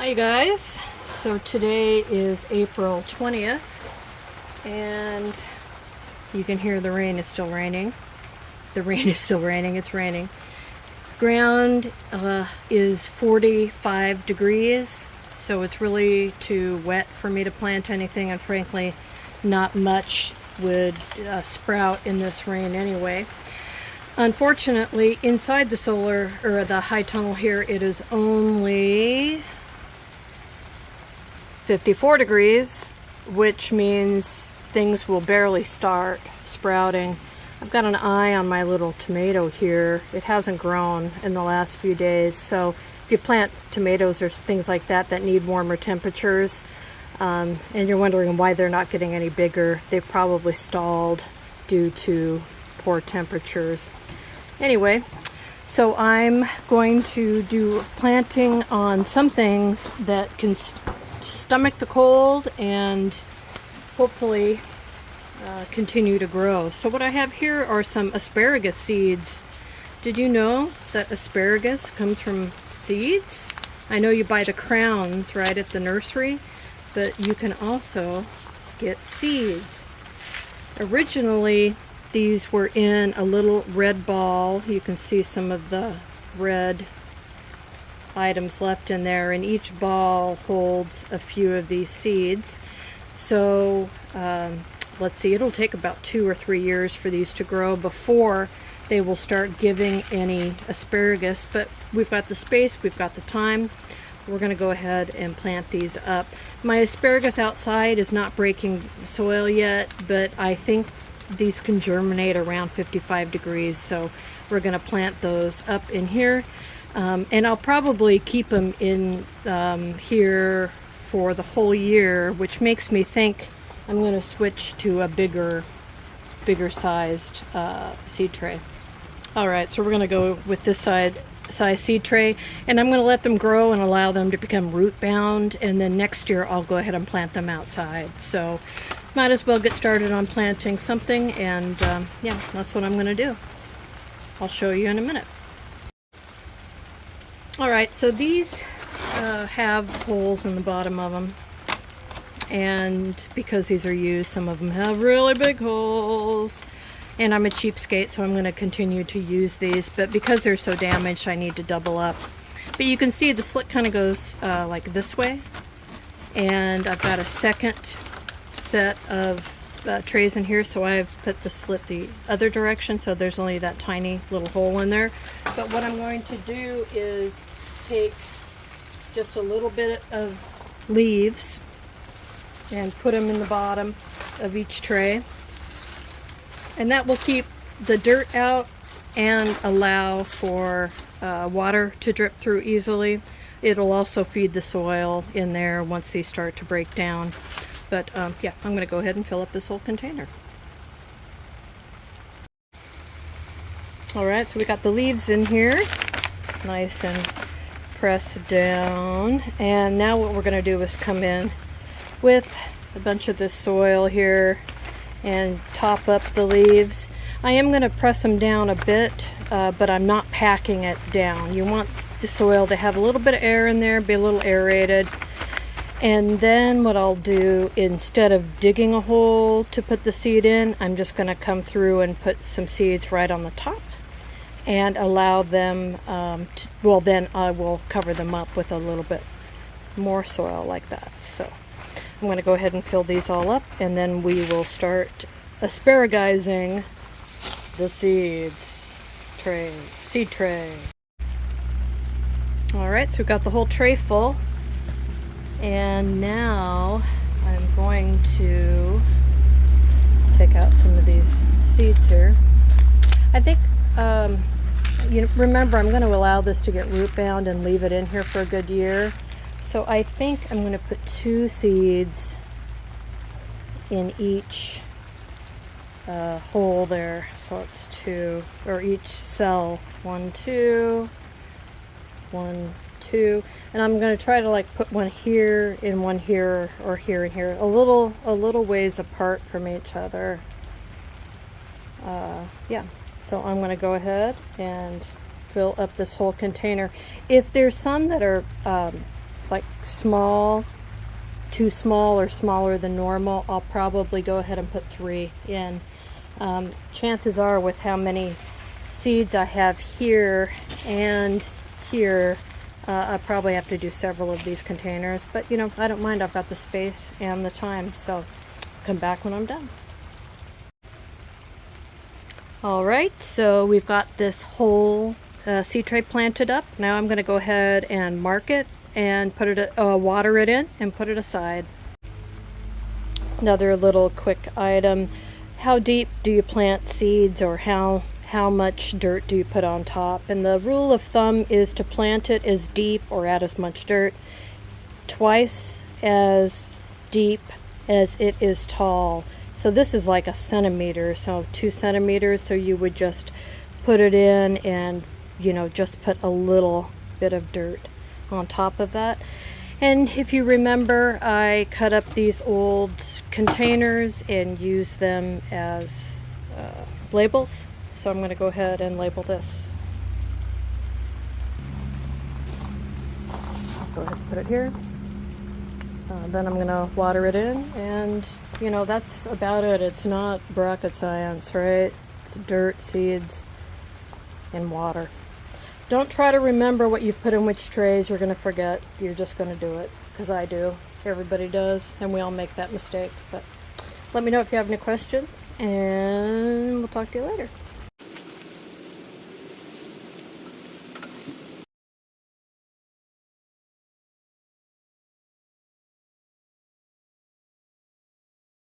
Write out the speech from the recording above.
Hi guys, so today is April 20th and you can hear the rain is still raining. The rain is still raining, it's raining. Ground is 45 degrees, so it's really too wet for me to plant anything, and frankly not much would sprout in this rain anyway. Unfortunately, inside the solar or the high tunnel here, it is only 54 degrees, which means things will barely start sprouting. I've got an eye on my little tomato here. It hasn't grown in the last few days, so if you plant tomatoes or things like that that need warmer temperatures, and you're wondering why they're not getting any bigger, they've probably stalled due to poor temperatures. Anyway, so I'm going to do planting on some things that can stomach the cold and hopefully continue to grow. So what I have here are some asparagus seeds. Did you know that asparagus comes from seeds? I know you buy the crowns right at the nursery, but you can also get seeds. Originally these were in a little red ball. You can see some of the red items left in there, and each ball holds a few of these seeds. So let's see, it'll take about 2 or 3 years for these to grow before they will start giving any asparagus, but we've got the space, we've got the time. We're going to go ahead and plant these up. My asparagus outside is not breaking soil yet, but I think these can germinate around 55 degrees, so we're going to plant those up in here. And I'll probably keep them in here for the whole year, which makes me think I'm going to switch to a bigger sized seed tray. Alright, so we're going to go with this size seed tray, and I'm going to let them grow and allow them to become root bound, and then next year I'll go ahead and plant them outside. So might as well get started on planting something, and yeah, that's what I'm going to do. I'll show you in a minute. Alright, so these have holes in the bottom of them, and because these are used, some of them have really big holes, and I'm a cheapskate, so I'm going to continue to use these, but because they're so damaged I need to double up. But you can see the slit kind of goes like this way, and I've got a second set of trays in here, so I've put the slit the other direction, so there's only that tiny little hole in there. But what I'm going to do is take just a little bit of leaves and put them in the bottom of each tray, and that will keep the dirt out and allow for water to drip through easily. It'll also feed the soil in there once these start to break down. But yeah, I'm going to go ahead and fill up this whole container. Alright, so we got the leaves in here, nice and pressed down. And now what we're going to do is come in with a bunch of this soil here and top up the leaves. I am going to press them down a bit, but I'm not packing it down. You want the soil to have a little bit of air in there, be a little aerated. And then what I'll do, instead of digging a hole to put the seed in, I'm just going to come through and put some seeds right on the top and allow them well, then I will cover them up with a little bit more soil like that. So I'm going to go ahead and fill these all up, and then we will start asparagizing the seed tray. Alright, so we've got the whole tray full. And now I'm going to take out some of these seeds here. I think, remember, I'm going to allow this to get root bound and leave it in here for a good year. So I think I'm going to put 2 seeds in each hole there. So it's 2, or each cell. 1, 2, 1, 2, and I'm going to try to like put one here and one here, or here and here, a little ways apart from each other. Yeah, so I'm going to go ahead and fill up this whole container. If there's some that are like small, too small or smaller than normal, I'll probably go ahead and put 3 in. Chances are, with how many seeds I have here and here, I probably have to do several of these containers, but you know, I don't mind. I've got the space and the time, so come back when I'm done. All right, so we've got this whole seed tray planted up. Now I'm going to go ahead and mark it and put it, water it in and put it aside. Another little quick item: how deep do you plant seeds, or how much dirt do you put on top? And the rule of thumb is to plant it as deep, or add as much dirt, twice as deep as it is tall. So this is like a centimeter, so 2 centimeters. So you would just put it in and, you know, just put a little bit of dirt on top of that. And if you remember, I cut up these old containers and used them as labels. So I'm going to go ahead and label this. Go ahead and put it here. Then I'm going to water it in, and you know, that's about it. It's not rocket science, right? It's dirt, seeds, and water. Don't try to remember what you've put in which trays. You're going to forget. You're just going to do it, because I do. Everybody does, and we all make that mistake. But let me know if you have any questions, and we'll talk to you later.